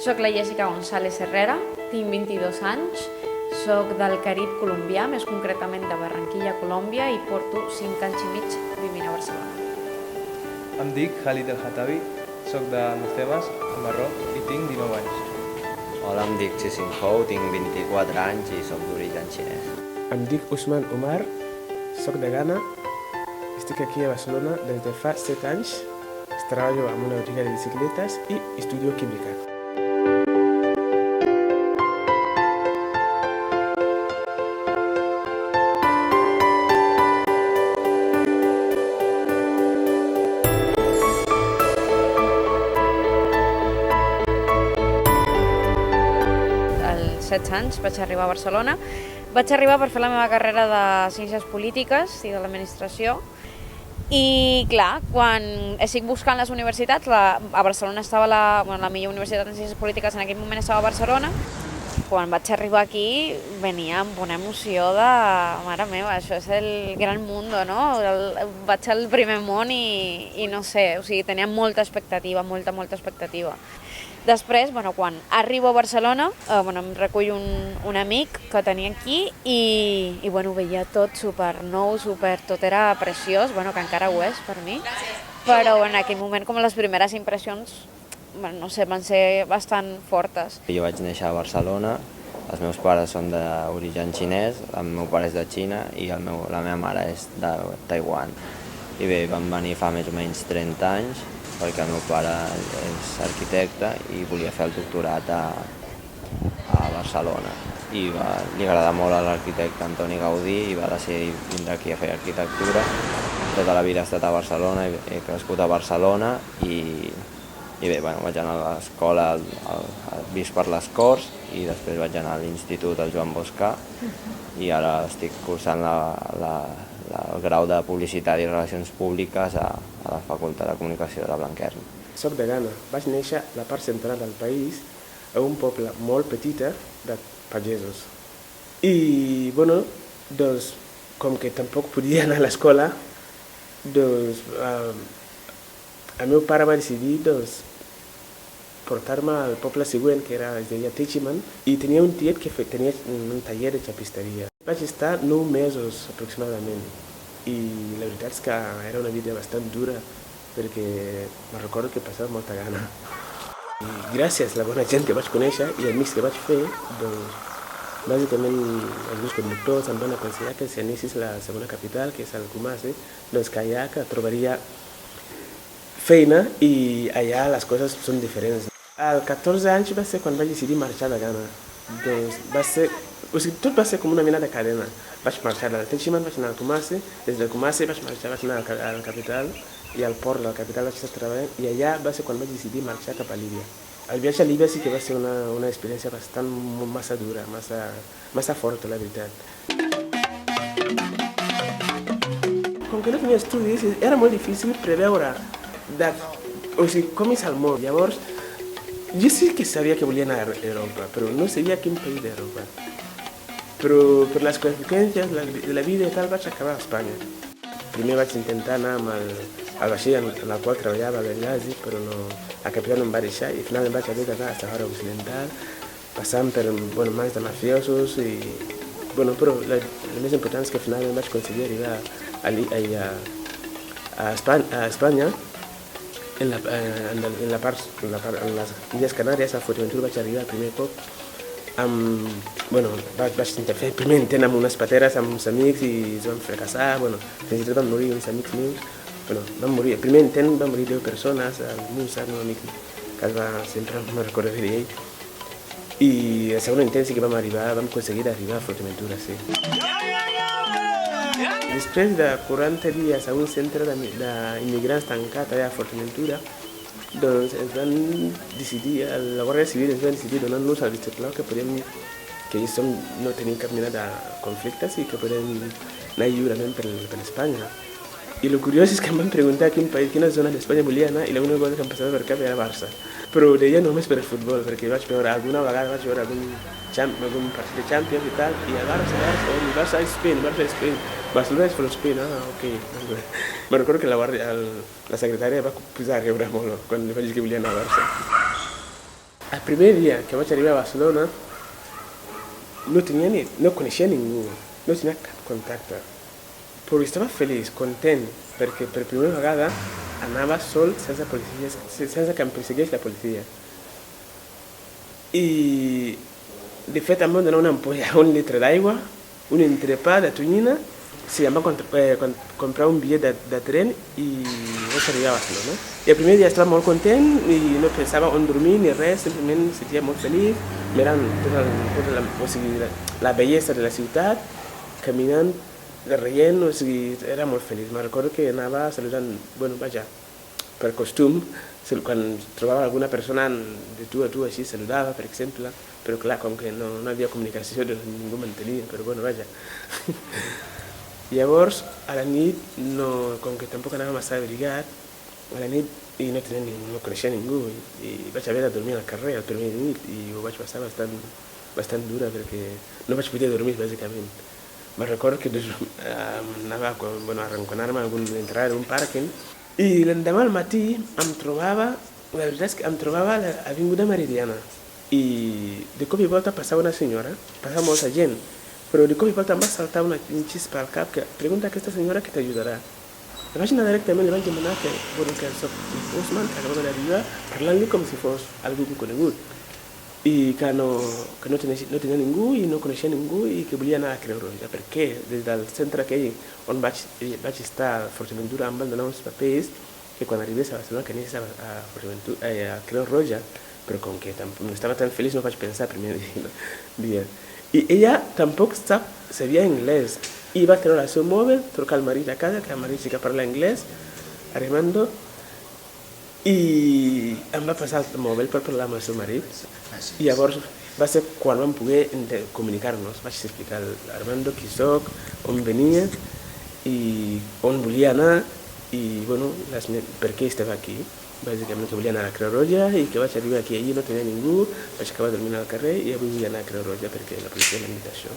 Soc la Jessica González Herrera, tinc 22 anys, soc del Carib colombià, més concretament de Barranquilla, Colòmbia, i porto 5 anys i mig vivint a Barcelona. Em dic Khalid El Hatabi, soc de Mustemas, a Marroc, i tinc 19 anys. Hola, em dic Xixin Hou, tinc 24 anys i soc d'origen xinès. Em dic Usman Omar, soc de Ghana, estic aquí a Barcelona des de fa 7 anys, treballo en una botiga de bicicletes i estudio química. Als 16 anys vaig arribar a Barcelona. Vaig arribar per fer la meva carrera de Ciències Polítiques i de l'Administració. I clar, quan estic buscant les universitats, a Barcelona estava la millor universitat en Ciències Polítiques en aquell moment estava a Barcelona. Quan vaig arribar aquí venia amb una emoció de mare meva, això és el gran mundo, no? Vaig al primer món i no sé, o sigui, tenia molta expectativa, molta expectativa. Després, quan arribo a Barcelona, em recull un amic que tenia aquí i veia tot super nou, tot era preciós, que encara ho és per mi, però en aquell moment com les primeres impressions, no sé, van ser bastant fortes. Jo vaig néixer a Barcelona, els meus pares són d'origen xinès, el meu pare és de Xina i la meva mare és de Taiwan. I bé, vam venir fa més o menys 30 anys, perquè el meu pare és arquitecte i volia fer el doctorat a Barcelona. I li agradava molt a l'arquitecte Antoni Gaudí i va decidir vindre aquí a fer arquitectura. Tota la vida he estat a Barcelona, he crescut a Barcelona i bé, vaig anar a l'escola al Vist per les Corts i després vaig anar a l'institut al Joan Boscà i ara estic cursant el grau de Publicitat i Relacions Públiques a la Facultat de Comunicació de Blanquerna. Soc de Ghana, vaig néixer a la part central del país, a un poble molt petit de pagesos. I, com que tampoc podia anar a l'escola, el meu pare va decidir portar-me al poble següent, que es deia Techiman, i tenia un tiet que tenia un taller de xapisteria. Vaig estar 9 mesos aproximadament i la veritat és que era una vida bastant dura perquè me recordo que passava molta gana. I gràcies a la bona gent que vaig conèixer i amics que vaig fer, bàsicament els meus conductors em van aconsellar que si anessis a la segona capital, que és el Kumasi, que allà que trobaria feina i allà les coses són diferents. Als 14 anys va ser quan vaig decidir marxar de Ghana. Tot va ser com una mena de cadena. Vaig marxar del Techiman, vaig anar al Kumasi, des del Kumasi vaig anar a la capital i al port de la capital vaig estar treballant i allà va ser quan vaig decidir marxar cap a Líbia. El viatge a Líbia sí que va ser una experiència massa dura, massa forta, la veritat. Com que no tenia estudis, era molt difícil preveure com és el món. Llavors, jo sí que sabia que volia anar a Europa, però no sabia quin país d'Europa. Però per les conseqüències de la vida i tal vaig acabar a Espanya. Primer vaig intentar anar amb el vaixell en el qual treballava a Benghazi, però la capital no em va deixar i finalment vaig haver d'anar a Sahara Occidental, passant per mans de mafiosos però el més important és que finalment vaig aconseguir arribar a Espanya. En les Illes Canàries, a Fuerteventura, vaig arribar el primer cop. Vaig intentar fer el primer intent amb unes pateres, amb uns amics i es van fracassar. Fins i tot van morir uns amics meus. Van morir. El primer intent van morir 10 persones, el Musa, un amic que sempre me'n recordaré d'ell. I el segon intent sí que vam aconseguir arribar a Fuerteventura, sí. Després de 40 dies a un centre d'immigrants tancat allà a Fuerteventura, ens van decidir, la Guàrdia Civil ens va decidir donar-nos el vistiplau que ells no tenien cap mena de conflictes i que podem anar lliurement per Espanya. I el curiós és que em van preguntar quina zona d'Espanya volia anar i l'única cosa que em passava per cap era Barça. Però ho deia només per el futbol, perquè alguna vegada vaig veure algun partit de Champions i tal, i el Barça és Spain, Barcelona és for Spain, ok. Me recordo que la secretària va posar a riure molt quan li vaig dir que volia anar a Barça. El primer dia que vaig arribar a Barcelona no coneixia ningú, no tenia cap contacte, però estava feliç, content, perquè per primera vegada anava sol sense que em perseguís la policia. I de fet em van donar una ampolla, un litre d'aigua, un entrepà de tonyina, sí, em va comprar un bitllet de tren i vaig arribar a Barcelona. I el primer dia estava molt content i no pensava on dormir ni res, simplement em sentia molt feliç, mirant la bellesa de la ciutat, caminant, rient, o sigui, era molt feliç. Me'n recordo que anava saludant, bueno, vaja, per costum, quan trobava alguna persona de tu a tu així, saludava, per exemple, però clar, com que no havia comunicació, ningú m'entenia, però bueno, vaja. Llavors, a la nit, com que tampoc anava massa abrigat, a la nit i no coneixia ningú, i vaig haver de dormir al carrer el primer nit, i ho vaig passar bastant dura, perquè no vaig poder dormir, bàsicament. Me'n recordo que anava a arrenconar-me entrar en un pàrquing, i l'endemà al matí la veritat és que em trobava a l'Avinguda Meridiana, i de cop i volta passava una senyora, passava molta gent, però de cop i volta em va saltar un xispa al cap que pregunta a aquesta senyora que t'ajudarà. La vaig anar directament, li vaig demanar que soc Osman, que acaba d'arribar, parlant-li com si fos algú conegut, i que no tenia ningú i no coneixia ningú i que volia anar a Creu Roja, perquè des del centre aquell on vaig estar a Forteventura em van donar uns papers que quan arribés a Barcelona que aniés a Creu Roja, però com que no estava tan feliç no vaig pensar el primer dia. I ella tampoc sabia anglès i va treure el seu mòbil, trucar al marit a casa, que el marit sí que parla anglès, Armando, i em va passar el mòbil per parlar amb el seu marit. I llavors va ser quan vam poder comunicar-nos. Vaig explicar a Armando qui soc, on venia i on volia anar i bueno, per què estava aquí. Bàsicament que volia anar a Creu Roja i que vaig arribar aquí, allí no tenia ningú, vaig acabar dormint al carrer i avui vull anar a Creu Roja perquè la policia m'ha dit això.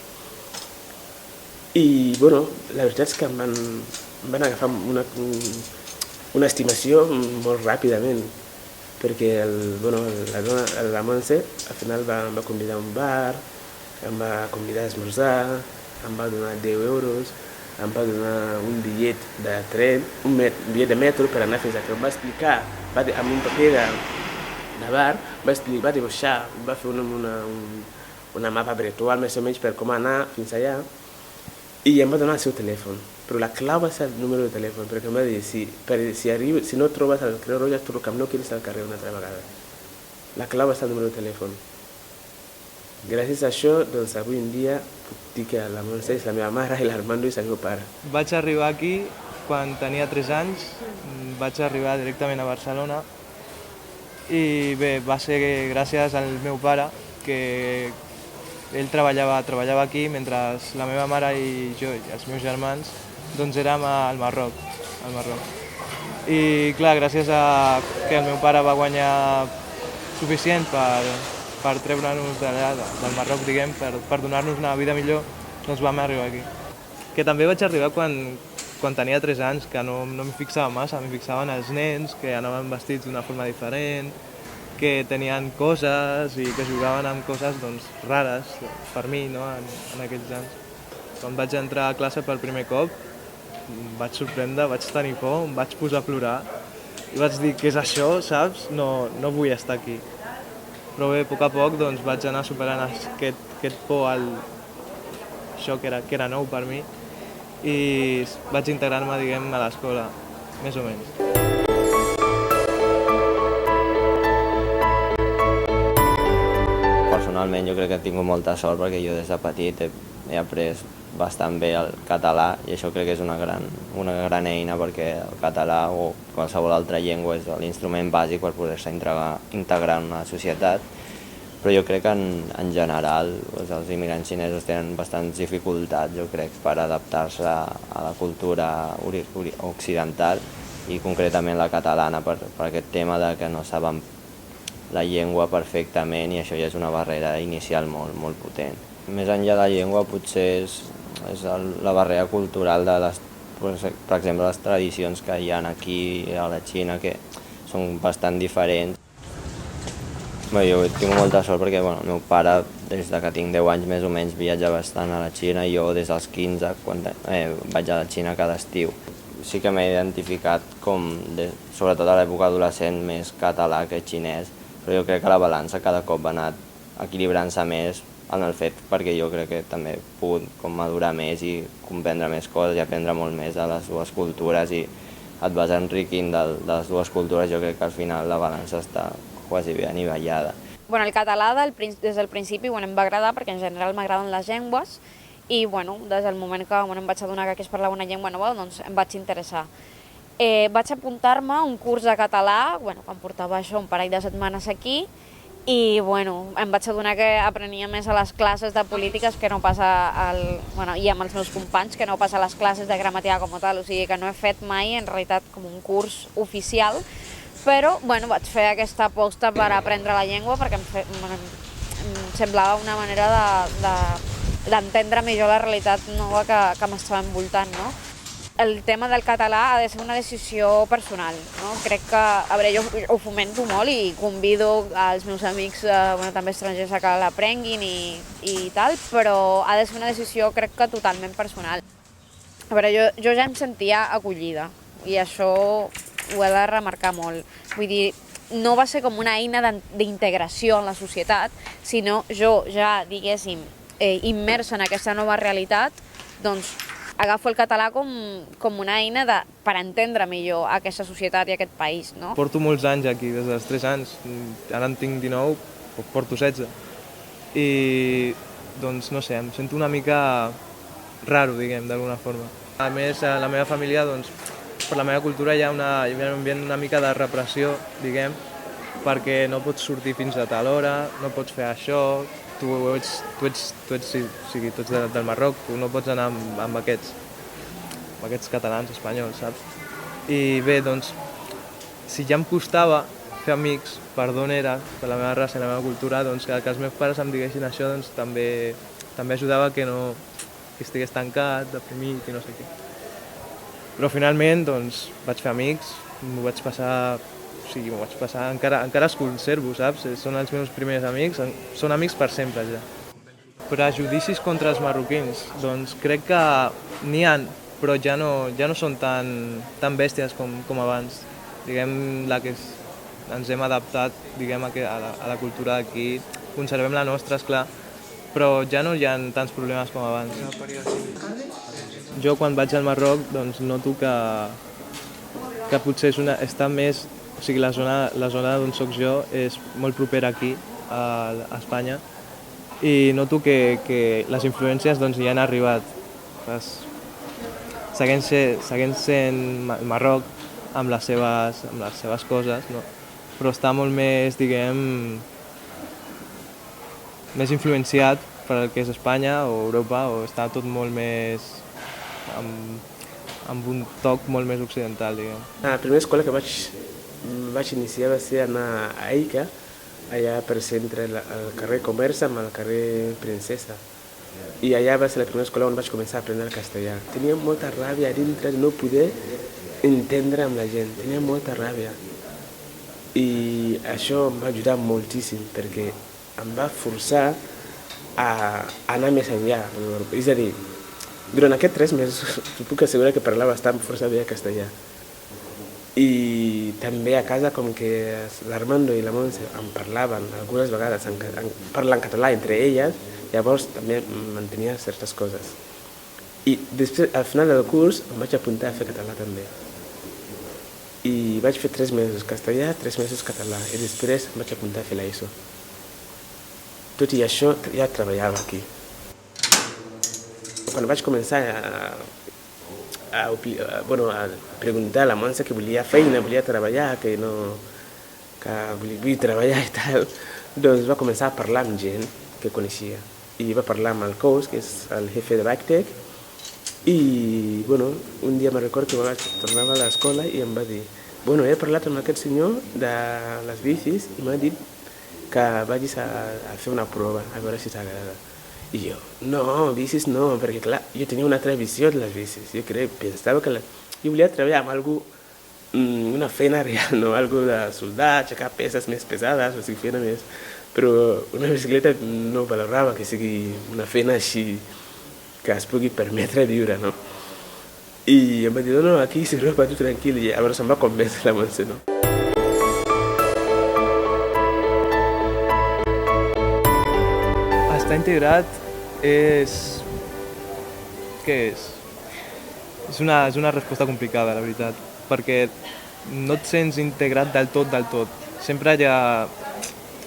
I bueno, la veritat és que em van agafar una estimació molt ràpidament, perquè la Montse al final em va convidar a un bar, em va convidar a esmorzar, em va donar 10 euros, em va donar un bitllet de tren, un bitllet de metro per anar fins a Creu. Em va explicar, amb un paper de bar, va dibuixar, va fer una mapa virtual més o menys per com anar fins allà, i em va donar el seu telèfon. Però la clau va ser el número de telèfon, perquè em va dir, si no trobes el Creu Roja, truca'm, no quedis al carrer una altra vegada. La clau va ser el número de telèfon. Gràcies a això, doncs avui en dia puc dir que la Montse és la meva mare i l'Armando és el meu pare. Vaig arribar aquí quan tenia 3 anys, vaig arribar directament a Barcelona i bé, va ser gràcies al meu pare, que ell treballava aquí mentre la meva mare i jo i els meus germans doncs érem al Marroc. I clar, gràcies a que el meu pare va guanyar suficient per treure-nos d'allà, del Marroc, diguem, per donar-nos una vida millor, doncs vam arribar aquí. Que també vaig arribar quan tenia 3 anys, que no m'hi fixava massa, m'hi fixaven els nens, que anaven vestits d'una forma diferent, que tenien coses i que jugaven amb coses doncs, rares per mi, no? en aquells anys. Quan vaig entrar a classe per primer cop, em vaig sorprendre, vaig tenir por, em vaig posar a plorar i vaig dir, què és això, saps? No vull estar aquí. Però bé, a poc doncs, vaig anar superant aquest por això que era nou per mi i vaig integrar-me, diguem, a l'escola, més o menys. Personalment jo crec que he tingut molta sort perquè jo des de petit he après bastant bé el català i això crec que és una gran eina perquè el català o qualsevol altra llengua és l'instrument bàsic per poder-se integrar en una societat, però jo crec que en general els immigrants xinesos tenen bastants dificultats, jo crec, per adaptar-se a la cultura occidental i concretament la catalana per aquest tema de que no saben la llengua perfectament i això ja és una barrera inicial molt potent. Més enllà de la llengua potser és la barrera cultural de per exemple, les tradicions que hi ha aquí a la Xina que són bastant diferents. Jo tinc molta sort perquè el meu pare, des de que tinc 10 anys més o menys, viatja bastant a la Xina, i jo des dels 15 vaig a la Xina cada estiu. Sí que m'he identificat sobretot a l'època adolescent, més català que xinès, però jo crec que la balança cada cop ha anat equilibrant-se més en el fet, perquè jo crec que també he pogut madurar més i comprendre més coses i aprendre molt més de les dues cultures, i et vas enriquint de les dues cultures. Jo crec que al final la balança està quasi bé anivellada. El català des del principi em va agradar perquè en general m'agraden les llengües i des del moment que em vaig adonar que es parlava una llengua nova, doncs em vaig interessar. Vaig apuntar-me a un curs de català, quan portava això un parell de setmanes aquí, i em vaig adonar que aprenia més a les classes de polítiques que no pas i amb els meus companys, que no pas a les classes de gramàtica com a tal, o sigui que no he fet mai en realitat com un curs oficial, però vaig fer aquesta aposta per aprendre la llengua perquè em semblava una manera d'entendre millor la realitat nova que m'estava envoltant, no? El tema del català ha de ser una decisió personal, no? Crec que, jo ho fomento molt i convido als meus amics, també estrangers, a que l'aprenguin i tal, però ha de ser una decisió, crec que, totalment personal. Jo ja em sentia acollida i això ho he de remarcar molt. Vull dir, no va ser com una eina d'integració en la societat, sinó jo ja, diguéssim, immersa en aquesta nova realitat, doncs agafo el català com una eina per entendre millor aquesta societat i aquest país, no? Porto molts anys aquí, des dels 3 anys, ara en tinc 19, porto 16. I, doncs, no sé, em sento una mica raro, diguem, d'alguna forma. A més, a la meva família, doncs, per la meva cultura hi ha un ambient una mica de repressió, diguem, perquè no pots sortir fins a tal hora, no pots fer això, tu ets del Marroc, tu no pots anar amb aquests catalans, espanyols, saps? I bé, doncs, si ja em costava fer amics per d'on era, per la meva raça i la meva cultura, doncs que els meus pares em diguessin això, doncs també ajudava que estigués tancat, deprimit i no sé què. Però finalment, doncs, vaig fer amics, m'ho vaig passar, encara els conservo, saps? Són els meus primers amics, són amics per sempre ja. Prejudicis contra els marroquins, doncs crec que n'hi ha, però ja no són tan bèsties com abans. Diguem, ens hem adaptat, diguem, a la cultura d'aquí, conservem la nostra, esclar, però ja no hi ha tants problemes com abans. Jo quan vaig al Marroc doncs noto que potser està més, o sigui, la zona d'on soc jo és molt propera aquí, a Espanya, i noto que les influències doncs hi han arribat. Segueix sent Marroc amb les seves coses, no? Però està molt més, diguem, més influenciat per el que és Espanya o Europa, o està tot molt més amb un toc molt més occidental, diguem. La primera escola que vaig iniciar va ser anar a Eica, allà per centre, al carrer Comerç amb el carrer Princesa. I allà va ser la primera escola on vaig començar a aprendre el castellà. Tenia molta ràbia a dintre de no poder entendre amb la gent, tenia molta ràbia. I això em va ajudar moltíssim perquè em va forçar a anar més enllà. És a dir, durant aquests 3 mesos puc assegurar que parlava bastant força bé castellà. I també a casa, com que l'Armando i la Montse em parlaven algunes vegades, parlant català entre elles, llavors també mantenia certes coses. I després, al final del curs, em vaig apuntar a fer català també. I vaig fer 3 mesos castellà, 3 mesos català, i després em vaig apuntar a fer l'ESO. Tot i això, ja treballava aquí. Quan vaig començar a preguntar a la Montse que volia feina, volia treballar, que vull treballar i tal, doncs va començar a parlar amb gent que coneixia. I va parlar amb el Cous, que és el jefe de Bactec, i un dia me recordo que tornava a l'escola i em va dir he parlat amb aquest senyor de les bicis i m'ha dit que vagis a fer una prova, a veure si t'agrada. I jo, no, bicis no, perquè clar, jo tenia una altra visió de les bicis. Jo pensava que jo volia treballar amb algú una feina real, no? Algo de soldar, aixecar peces més pesades, o sigui, feina més... Però una bicicleta no valorava que sigui una feina així que es pugui permetre viure, no? I em va dir, no, aquí s'Europa, tu tranquil, i llavors em va convèncer la Montse, no? Estar integrat és... Què és? És una resposta complicada, la veritat, perquè no et sents integrat del tot, del tot. Sempre hi ha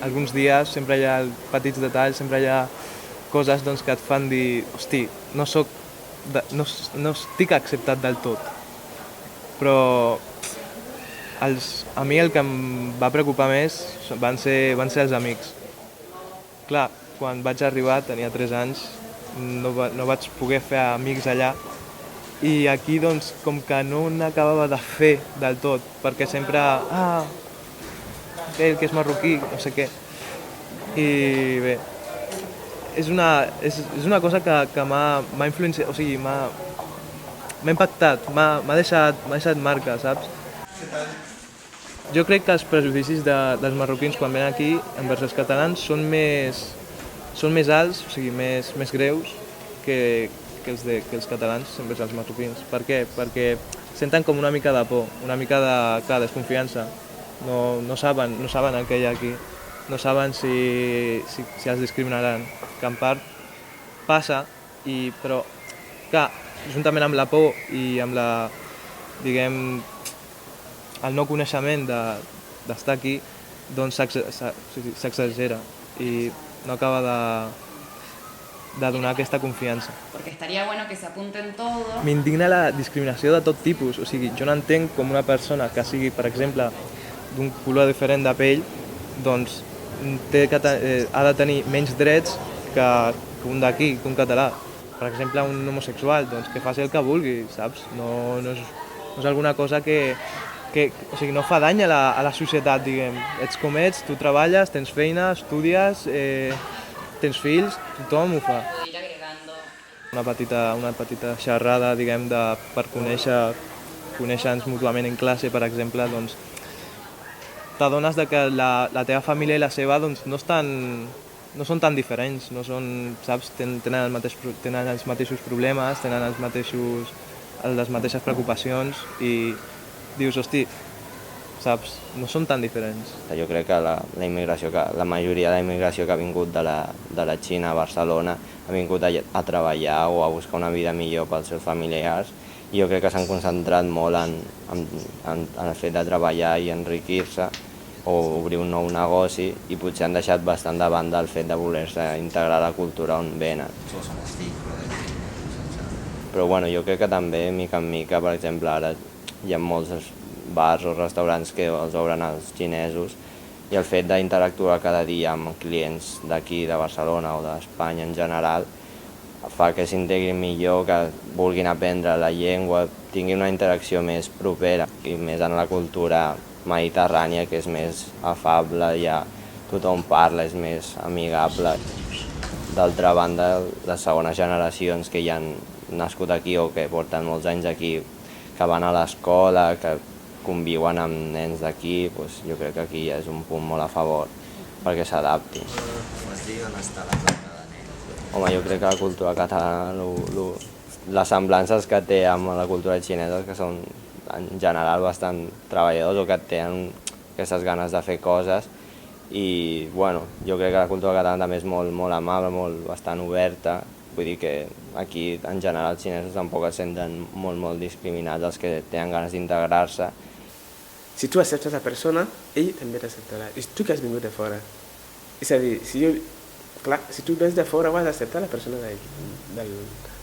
alguns dies, sempre hi ha petits detalls, sempre hi ha coses doncs, que et fan dir, hosti, no estic acceptat del tot. Però a mi el que em va preocupar més van ser els amics. Clar, quan vaig arribar, tenia 3 anys, no vaig poder fer amics allà, i aquí doncs com que no n'acabava de fer del tot, perquè sempre, aquell que és marroquí, no sé què. I bé, és una cosa que m'ha influenciat, o sigui, m'ha impactat, m'ha deixat marca, saps? Jo crec que els prejudicis dels marroquins quan venen aquí envers els catalans són més alts, o sigui, més greus que els catalans envers els marroquins. Per què? Perquè senten com una mica de por, una mica de desconfiança. No saben el que hi ha aquí, no saben si els discriminaran, que en part passa, però clar, juntament amb la por i amb el no coneixement d'estar aquí, doncs s'exagera i no acaba de donar aquesta confiança. Porque estaría bueno que se apunten todos. M'indigna la discriminació de tot tipus, o sigui, jo no entenc com una persona que sigui, per exemple, d'un color diferent de pell, doncs ha de tenir menys drets que un d'aquí, que un català. Per exemple, un homosexual, doncs que faci el que vulgui, saps? No és alguna cosa que o sigui, no fa dany a la societat, diguem. Ets com ets, tu treballes, tens feina, estudies, tens fills, tothom ho fa. Una petita xerrada, diguem, per conèixer-nos mútuament en classe, per exemple, doncs t'adones que la teva família i la seva doncs, no són tan diferents, no són, saps, tenen els mateixos problemes, tenen les mateixes preocupacions i dius, hosti, saps, no són tan diferents. Jo crec que la majoria de la immigració que ha vingut de la Xina a Barcelona ha vingut a treballar o a buscar una vida millor pels seus familiars, i jo crec que s'han concentrat molt en el fet de treballar i enriquir-se o obrir un nou negoci, i potser han deixat bastant de banda el fet de voler-se integrar a la cultura on venen. Però bueno, jo crec que també, mica en mica, per exemple, ara hi ha molts bars o restaurants que els obren els xinesos, i el fet d'interactuar cada dia amb clients d'aquí, de Barcelona o d'Espanya en general, fa que s'integrin millor, que vulguin aprendre la llengua, tinguin una interacció més propera i més en la cultura mediterrània, que és més afable, ja tothom parla, és més amigable. D'altra banda, les segones generacions que ja han nascut aquí o que porten molts anys aquí, que van a l'escola, que conviuen amb nens d'aquí, doncs jo crec que aquí ja és un punt molt a favor perquè s'adapti. Home, jo crec que la cultura catalana, les semblances que té amb la cultura xinesa, que són en general bastant treballadors o que tenen aquestes ganes de fer coses, i bueno, jo crec que la cultura catalana també és molt amable, bastant oberta. Vull dir que aquí, en general, els xinesos tampoc es senten molt discriminats, els que tenen ganes d'integrar-se. Si tu acceptes la persona, ell també t'acceptarà. És tu que has vingut de fora. És a dir, si tu vens de fora, has d'acceptar la persona de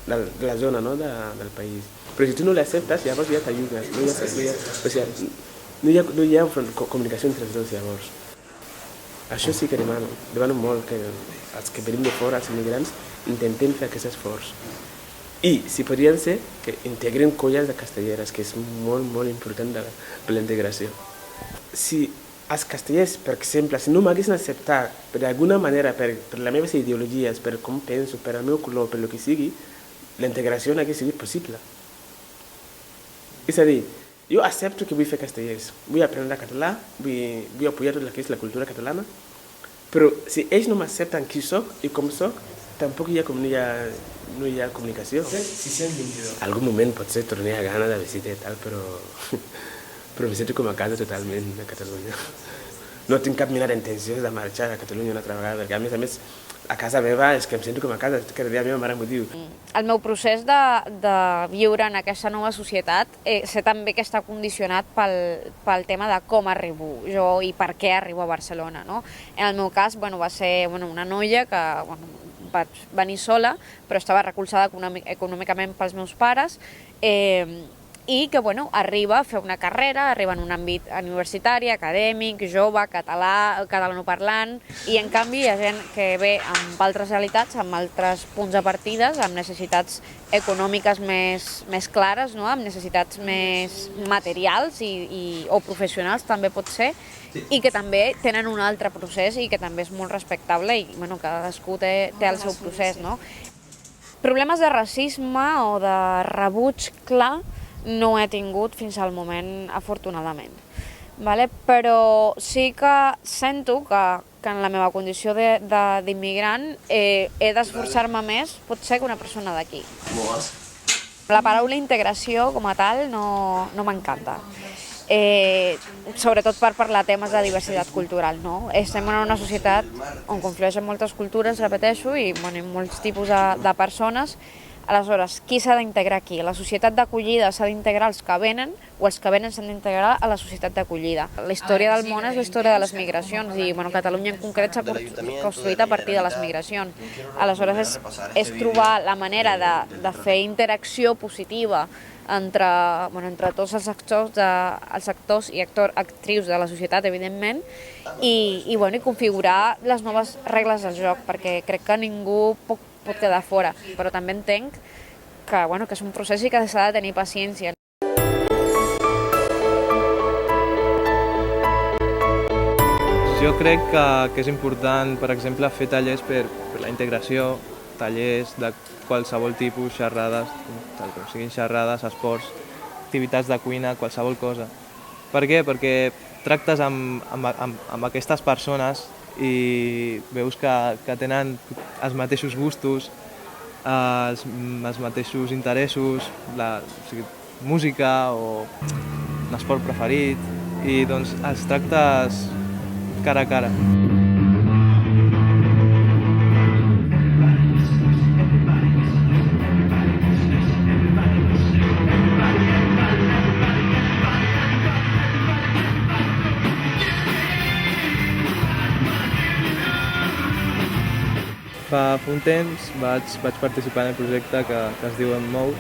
la zona, no? Del país. Però si tu no l'acceptes, llavors ja t'allunyes. No hi ha comunicació entre els dos, llavors. Això sí que demano molt que els que venim de fora, els immigrants, intentem fer aquest esforç. I, si podrien ser, que integrin colles de castelleres, que és molt important per la integració. Si els castellers, per exemple, si no m'haguessin acceptat d'alguna manera per les meves ideologies, per com penso, per el meu color, per el que sigui, la integració no hagués sigut possible. És a dir, jo accepto que vull fer castellers, vull aprendre català, vull apoyar tot el que és la cultura catalana, però si ells no m'accepten qui soc i com soc, tampoc no hi ha comunicació. 622. Algun moment potser tornaré a gana de visita i tal, però me sento com a casa totalment a Catalunya. No tinc cap mena d'intenció de marxar a Catalunya una altra vegada, perquè a més, a casa meva és que em sento com a casa, cada dia la meva mare m'ho diu. El meu procés de viure en aquesta nova societat sé també que està condicionat pel tema de com arribo jo i per què arribo a Barcelona. No? En el meu cas va ser una noia que vaig venir sola, però estava recolzada econòmicament pels meus pares, i que arriba a fer una carrera, arriba en un àmbit universitari, acadèmic, jove, catalanoparlant, i en canvi hi ha gent que ve amb altres realitats, amb altres punts de partides, amb necessitats econòmiques més clares, no? Amb necessitats més materials o professionals també pot ser, i que també tenen un altre procés i que també és molt respectable i cadascú té el seu procés. No? Problemes de racisme o de rebuig clar no he tingut fins al moment, afortunadament. Però sí que sento que en la meva condició d'immigrant he d'esforçar-me més, potser que una persona d'aquí. La paraula integració com a tal no m'encanta. Sobretot per parlar temes de diversitat cultural. No? Estem en una societat on conflueixen moltes cultures, repeteixo, i molts tipus de persones. Aleshores, qui s'ha d'integrar aquí? La societat d'acollida s'ha d'integrar els que venen o els que venen s'han d'integrar a la societat d'acollida. La història del món és la història de les migracions i Catalunya en concret s'ha construït a partir de les migracions. Aleshores, és trobar la manera de fer interacció positiva entre tots els actors i actrius de la societat, evidentment, i configurar les noves regles del joc, perquè crec que ningú pot quedar fora, però també entenc que és un procés i que s'ha de tenir paciència. Jo crec que és important, per exemple, fer tallers per la integració, tallers de qualsevol tipus, xerrades, tal com siguin xerrades, esports, activitats de cuina, qualsevol cosa. Per què? Perquè tractes amb aquestes persones i veus que tenen els mateixos gustos, els mateixos interessos, música o un esport preferit, i doncs els tractes cara a cara. Fa un temps vaig participar en el projecte que es diu Mou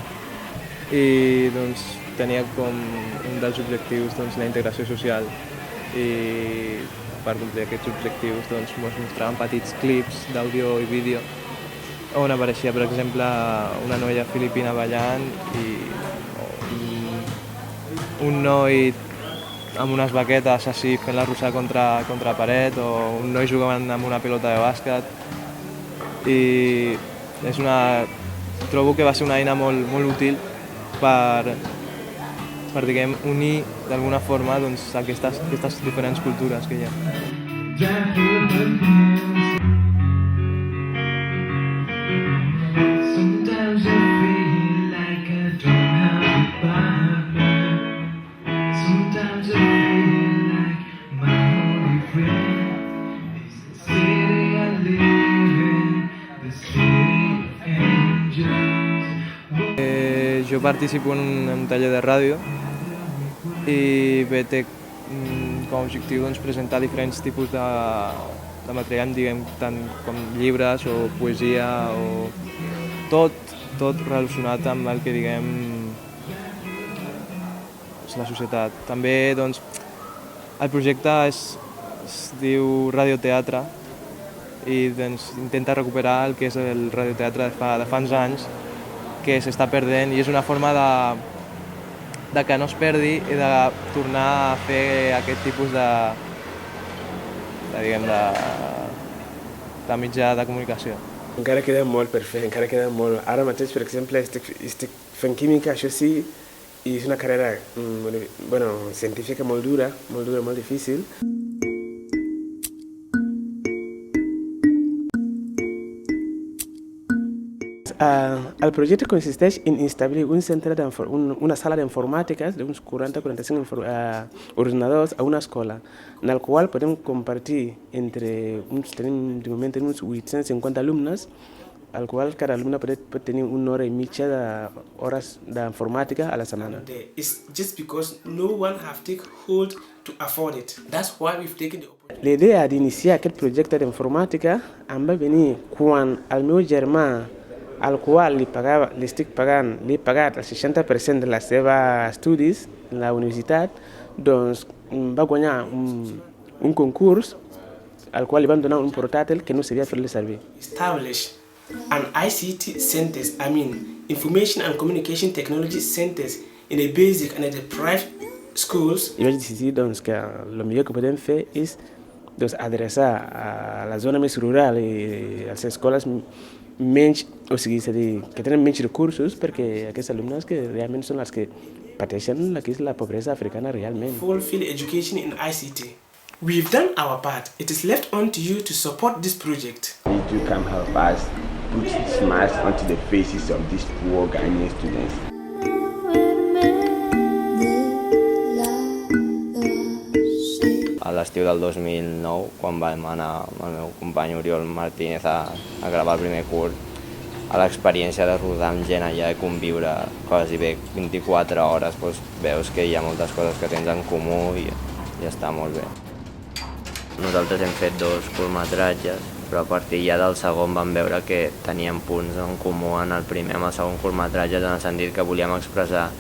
i doncs, tenia com un dels objectius la integració social, i per complir aquests objectius ens mostraven petits clips d'àudio i vídeo on apareixia, per exemple, una noia filipina ballant i un noi amb unes baquetes així fent la russa contra la paret, o un noi jugant amb una pilota de bàsquet. I trobo que va ser una eina molt útil per unir d'alguna forma aquestes diferents cultures que hi ha. Jo participo en un taller de ràdio i té com a objectiu presentar diferents tipus de material, tant com llibres o poesia, o tot relacionat amb el que és la societat. També el projecte es diu Radioteatre i intenta recuperar el que és el radioteatre de fa uns anys, que s'està perdent, i és una forma de que no es perdi i de tornar a fer aquest tipus de mitjà de comunicació. Encara queda molt per fer, encara queda molt. Ara mateix, per exemple, estic fent química, això sí, i és una carrera científica molt dura, molt difícil. El projecte consisteix en establir una sala d'informàtica d'uns 40-45 ordinadors a una escola, en el qual podem compartir tenim de moment uns 850 alumnes, al qual cada alumne pot tenir 1 hora i mitja d'hores d'informàtica a la setmana. It's just because no one have taken hold to afford it. That's why we've taken the opportunity. La idea d'iniciar aquest projecte d'informàtica em va venir quan el meu germà, al qual li he pagat el 60% de les seves estudis a la universitat, doncs va guanyar un concurs al qual li van donar un portàtil que no sabia fer-li servir. Establish an ICT centers, Information and Communication Technology centers in the basic and the private schools. I vaig decidir doncs, que el millor que podem fer és adreçar a la zona més rural i a les escoles menys, que tenen menys recursos, perquè aquests alumnes que realment són els que pateixen la pobresa africana realment. Fulfill education in ICT. We've done our part. It is left on to you to support this project. You can help us put smiles onto the faces of these poor Ghanaian students. A l'estiu del 2009, quan vam anar amb el meu company Oriol Martínez a gravar el primer curt, a l'experiència de rodar amb gent allà i conviure quasi bé 24 hores, doncs veus que hi ha moltes coses que tens en comú i està molt bé. Nosaltres hem fet 2 curtmetratges, però a partir ja del segon vam veure que teníem punts en comú en el primer amb el segon curtmetratge, en el sentit que volíem expressar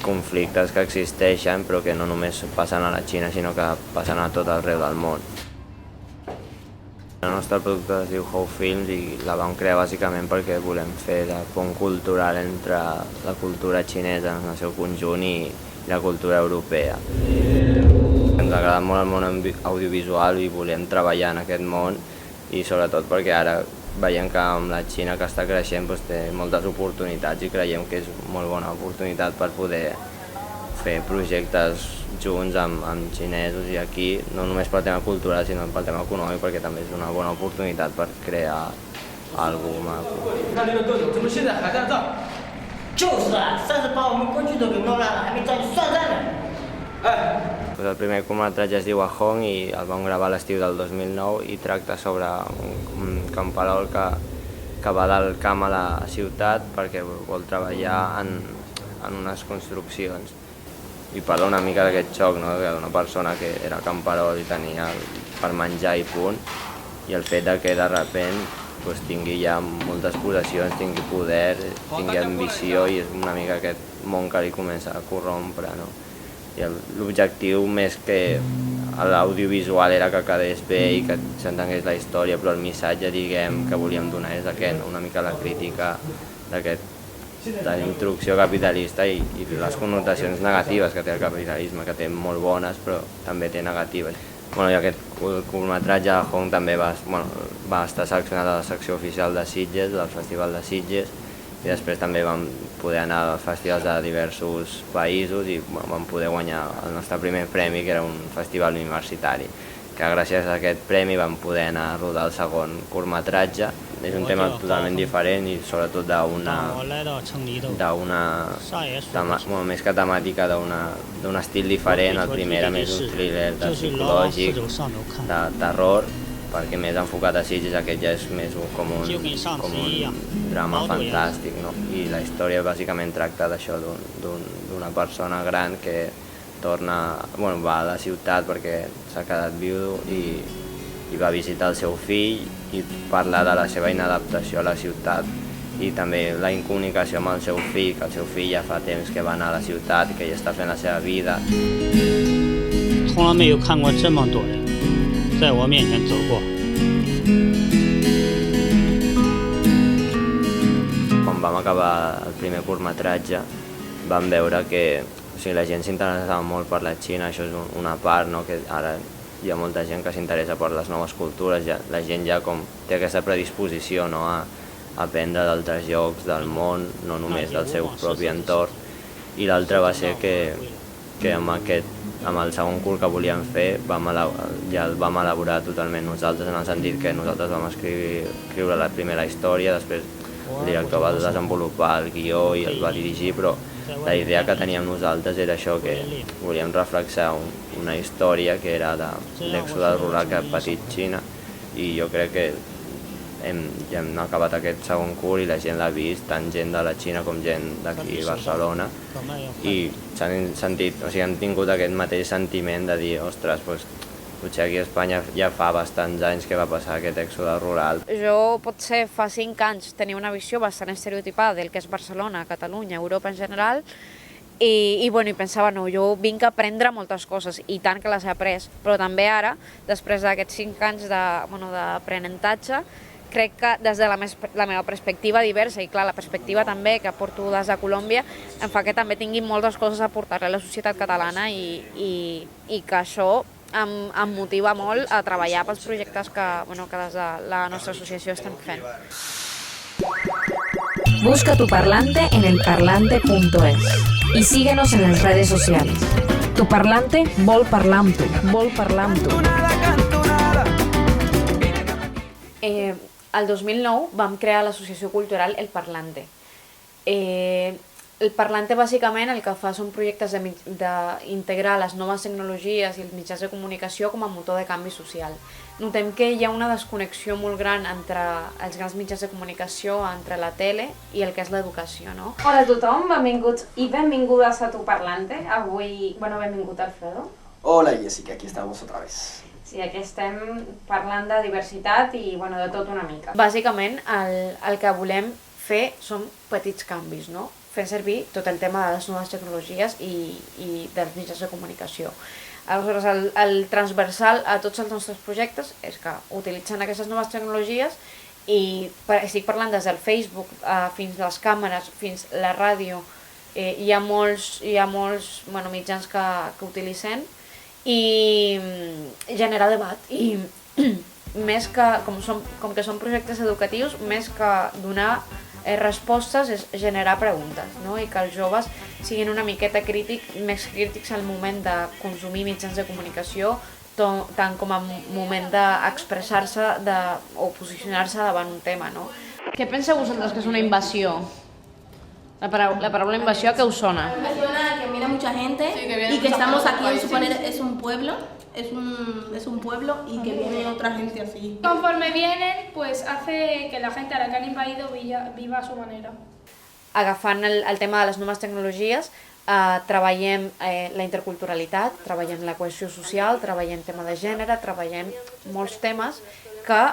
conflictes que existeixen, però que no només passen a la Xina, sinó que passen a tot arreu del món. El nostre producte es diu How Films i la vam crear bàsicament perquè volem fer de pont cultural entre la cultura xinesa en el seu conjunt i la cultura europea. Ens agrada molt el món audiovisual i volem treballar en aquest món i sobretot perquè ara veiem que amb la Xina que està creixent té moltes oportunitats i creiem que és molt bona oportunitat per poder fer projectes junts amb xinesos i aquí, no només pel tema cultural sinó pel tema econòmic, perquè també és una bona oportunitat per crear alguna cosa. El primer curtmetratge es diu A Hong i el vam gravar a l'estiu del 2009 i tracta sobre un camperol que va del camp a la ciutat perquè vol treballar en unes construccions. I parla una mica d'aquest xoc, d'una persona que era camperol i tenia per menjar i punt, i el fet que de sobte tingui ja moltes possessions, tingui poder, tingui ambició i és una mica aquest món que li comença a corrompre. I l'objectiu més que l'audiovisual era que quedés bé i que s'entengués la història, però el missatge que volíem donar és aquest, una mica la crítica de la introducció capitalista i les connotacions negatives que té el capitalisme, que té molt bones però també té negatives. I aquest curtmetratge de Hong també va estar seleccionat a la secció oficial de Sitges, del Festival de Sitges, i després també vam poder anar a festivals de diversos països i vam poder guanyar el nostre primer premi, que era un festival universitari, que gràcies a aquest premi vam poder anar a rodar el segon curtmetratge. És un tema totalment diferent i sobretot més que temàtica d'un estil diferent. El primer era més un thriller psicològic, de terror, perquè més enfocat a Sitges, aquest ja és més com un drama fantàstic, I la història bàsicament tracta d'això, d'una persona gran que va a la ciutat perquè s'ha quedat viudo i va visitar el seu fill i parlar de la seva inadaptació a la ciutat i també la incomunicació amb el seu fill, que el seu fill ja fa temps que va anar a la ciutat, que ja està fent la seva vida. 从来没有看过这么多人在我面前走过。 Quan vam acabar el primer curtmetratge vam veure que la gent s'interessava molt per la Xina, això és una part, que ara hi ha molta gent que s'interessa per les noves cultures, la gent ja té aquesta predisposició a aprendre d'altres llocs del món, no només del seu propi entorn, i l'altre va ser que amb el segon curs que volíem fer ja el vam elaborar totalment nosaltres, en el sentit que nosaltres vam escriure la primera història, després el director va desenvolupar el guió i el va dirigir, però la idea que teníem nosaltres era això, que volíem reflexar una història que era de l'èxode rural que ha patit Xina, i jo crec que ja hem acabat aquest segon curs i la gent l'ha vist, tant gent de la Xina com gent d'aquí a Barcelona, i s'han sentit, o sigui, han tingut aquest mateix sentiment de dir, ostres, potser aquí a Espanya ja fa bastants anys que va passar aquest èxode rural. Jo potser fa 5 anys tenia una visió bastant estereotipada del que és Barcelona, Catalunya, Europa en general, i pensava, no, jo vinc a aprendre moltes coses, i tant que les he après, però també ara, després d'aquests 5 anys d'aprenentatge, crec que des de la meva perspectiva diversa, i clar, la perspectiva també que porto des de Colòmbia, em fa que també tingui moltes coses a aportar a la societat catalana i que això em motiva molt a treballar pels projectes que des de la nostra associació estem fent. Busca Tu Parlante en elparlante.es y síguenos en las redes sociales. Tu Parlante vol parlar amb tu, vol parlar amb tu. El 2009 vam crear l'associació cultural El Parlante. El Parlante bàsicament el que fa són projectes d'integrar les noves tecnologies i els mitjans de comunicació com a motor de canvi social. Notem que hi ha una desconnexió molt gran entre els grans mitjans de comunicació, entre la tele i el que és l'educació, no? Hola a tothom, benvinguts i benvingudes a Tu Parlante. Avui, benvingut Alfredo. Hola Jessica, aquí estamos otra vez. Sí, aquí estem parlant de diversitat i de tot una mica. Bàsicament el que volem fer són petits canvis, no? Fer servir tot el tema de les noves tecnologies i dels mitjans de comunicació. Aleshores, el transversal a tots els nostres projectes és que utilitzen aquestes noves tecnologies i estic parlant des del Facebook fins les càmeres, fins la ràdio, hi ha molts mitjans que utilitzem i generar debat i més que, com que són projectes educatius, més que donar respostes és generar preguntes, no? I que els joves siguin una miqueta més crítics al moment de consumir mitjans de comunicació, tant com a moment d'expressar-se o posicionar-se davant un tema, no? Què penseu vosaltres que és una invasió? La paraula invasió, ¿qué os sona? Me suena que viene mucha gente y que estamos aquí, es un pueblo, es un pueblo y que viene otra gente así. Conforme vienen, pues hace que la gente a la que han invadido viva a su manera. Agafant el tema de les noves tecnologies, treballem la interculturalitat, treballem la cohesió social, treballem tema de gènere, treballem molts temes que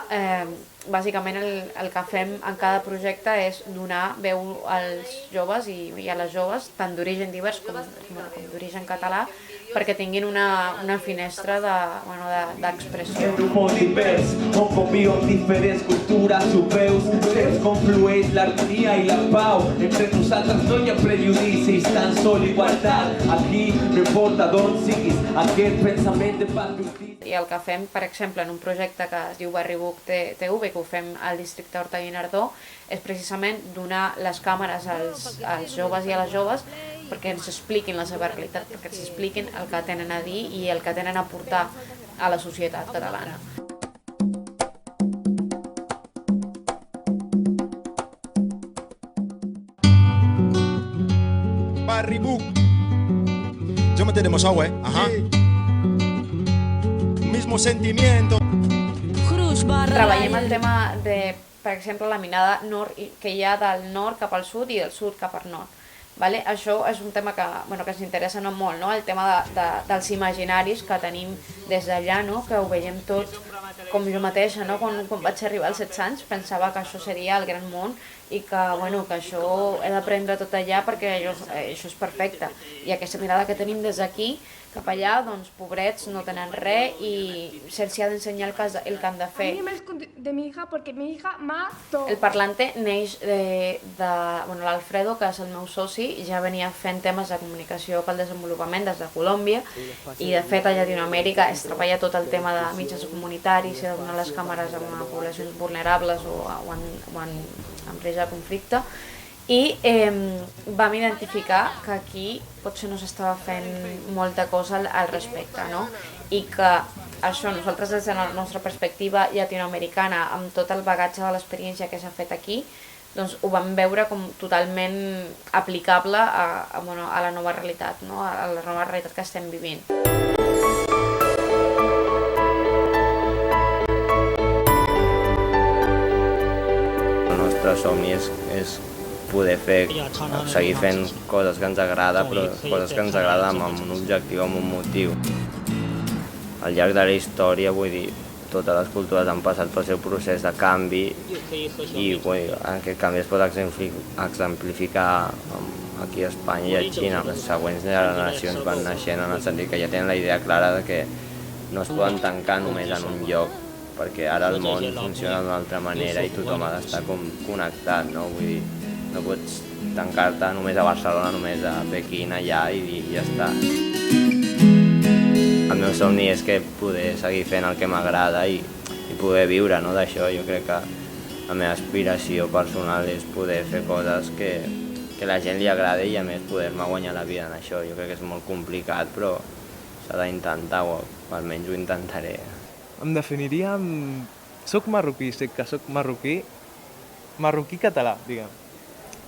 bàsicament el que fem en cada projecte és donar veu als joves i a les joves, tant d'origen divers com d'origen català, perquè tinguin una finestra d'expressió. Un món divers, on conviuen diferents cultures, veus, temps conflueix l'harmonia i la pau. Entre nosaltres no hi ha prejudicis, tan sol igualtat. Aquí no importa d'on siguis, aquest pensament de paz i justícia. I el que fem, per exemple, en un projecte que es diu Barribuc TV, que ho fem al districte Horta-Guinardó, és precisament donar les càmeres als joves i a les joves perquè ens expliquin la seva realitat, perquè ens expliquin el que tenen a dir i el que tenen a portar a la societat catalana. Barribuc. Yo me tenemos agua, Ajá. Mismo sentimiento. Treballem el tema de, per exemple, la mirada nord, que hi ha del nord cap al sud i del sud cap al nord. Vale? Això és un tema que ens interessa molt, no? El tema dels imaginaris que tenim des d'allà, no? Que ho veiem tot com jo mateixa, no? Quan vaig arribar als 16 anys pensava que això seria el gran món i que això he d'aprendre tot allà perquè això és perfecte. I aquesta mirada que tenim des d'aquí cap allà, doncs, pobrets, no tenen res i se'ls ha d'ensenyar el que han de fer. A mi més de mi hija, perquè mi hija mató. El Parlante neix l'Alfredo, que és el meu soci, ja venia fent temes de comunicació pel desenvolupament des de Colòmbia i de fet a Llatinoamèrica es treballa tot el tema de mitjans comunitaris i de donar les càmeres a poblacions vulnerables o en risc de conflicte i vam identificar que aquí potser no s'estava fent molta cosa al respecte, no? I que això, nosaltres des de la nostra perspectiva llatinoamericana, amb tot el bagatge de l'experiència que s'ha fet aquí, doncs ho vam veure com totalment aplicable a la nova realitat, no? A la nova realitat que estem vivint. El nostre somni és poder seguir fent coses que ens agrada, però coses que ens agraden amb un objectiu, amb un motiu. Al llarg de la història, vull dir, totes les cultures han passat pel seu procés de canvi i aquest canvi es pot exemplificar aquí a Espanya i a Xina. Les següents generacions van naixent en el sentit que ja tenen la idea clara de que no es poden tancar només en un lloc, perquè ara el món funciona d'una altra manera i tothom ha d'estar connectat, no? Vull dir, no pots tancar-te només a Barcelona, només a Pequín, allà i ja està. El meu somni és que poder seguir fent el que m'agrada i poder viure d'això. Jo crec que la meva aspiració personal és poder fer coses que a la gent li agrada i a més poder-me guanyar la vida en això. Jo crec que és molt complicat, però s'ha d'intentar, o almenys ho intentaré. Em definiria amb... Soc marroquí, sé que soc marroquí català, diguem.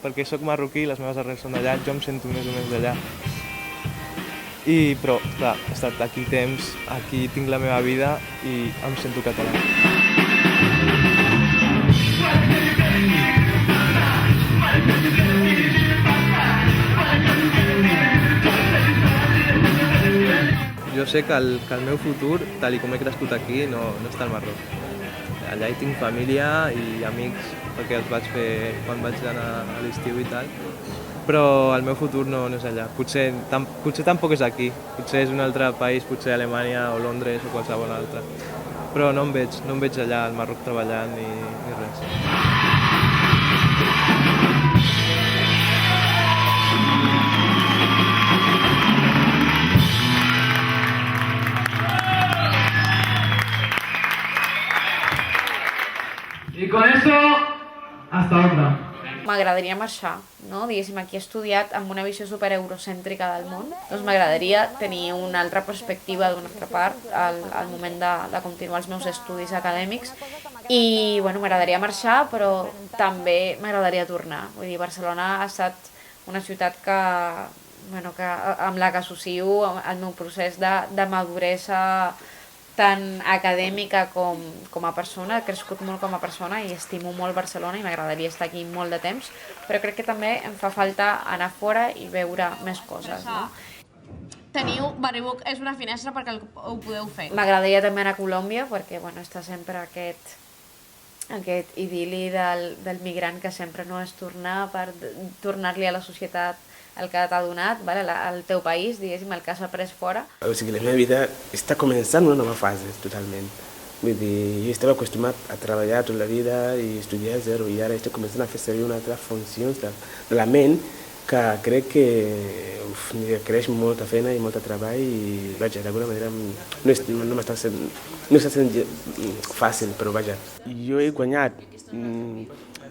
Perquè soc marroquí, les meves arrels són d'allà, jo em sento més o menys d'allà. Però, clar, he estat aquí temps, aquí tinc la meva vida i em sento català. Jo sé que el meu futur, tal com he crescut aquí, no està al Marroc. Allà hi tinc família i amics, perquè els vaig fer quan vaig anar a l'estiu i tal, però el meu futur no és allà. Potser tampoc és aquí, potser és un altre país, potser Alemanya o Londres o qualsevol altre. Però no em veig allà al Marroc treballant ni res. Y con eso, hasta otra. M'agradaria marxar, no? Diguéssim, aquí he estudiat amb una visió supereurocèntrica del món. Doncs m'agradaria tenir una altra perspectiva d'una altra part al moment de continuar els meus estudis acadèmics. I m'agradaria marxar, però també m'agradaria tornar. Vull dir, Barcelona ha estat una ciutat amb la que associo el meu procés de maduresa tant acadèmica com a persona. He crescut molt com a persona i estimo molt Barcelona i m'agradaria estar aquí molt de temps, però crec que també em fa falta anar fora i veure més coses, no? Teniu Barribuc, és una finestra perquè ho podeu fer. M'agradaria també anar a Colòmbia perquè està sempre aquest idil·li del migrant que sempre no és tornar per tornar-li a la societat el que t'ha donat, al teu país, diguéssim, el que has après fora. O sigui, la meva vida està començant una nova fase, totalment. Vull dir, jo estava acostumat a treballar tota la vida i estudiar zero, i ara estic començant a fer servir unes altres funcions de la ment que crec que requereix molta feina i molt treball i, d'alguna manera no està sent fàcil, però jo he guanyat,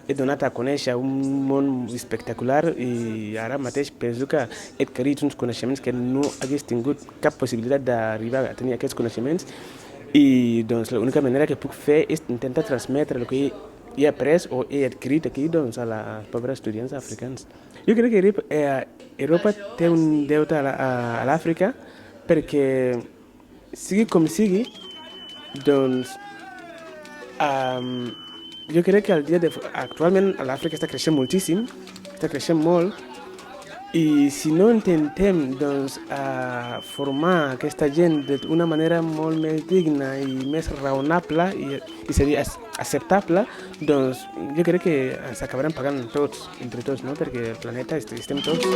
he donat a conèixer un món espectacular i ara mateix penso que he adquirit uns coneixements que no hagués tingut cap possibilitat d'arribar a tenir aquests coneixements i doncs l'única manera que puc fer és intentar transmetre el que he après o he adquirit aquí doncs, a les pobres estudiants africans. Jo crec que Europa té un deute a l'Àfrica perquè, sigui com sigui, doncs jo crec que actualment l'Àfrica està creixent moltíssim, està creixent molt, i si no intentem formar aquesta gent d'una manera molt més digna i més raonable i seria acceptable, doncs jo crec que ens acabarem pagant tots, entre tots, no? Perquè el planeta estem tots.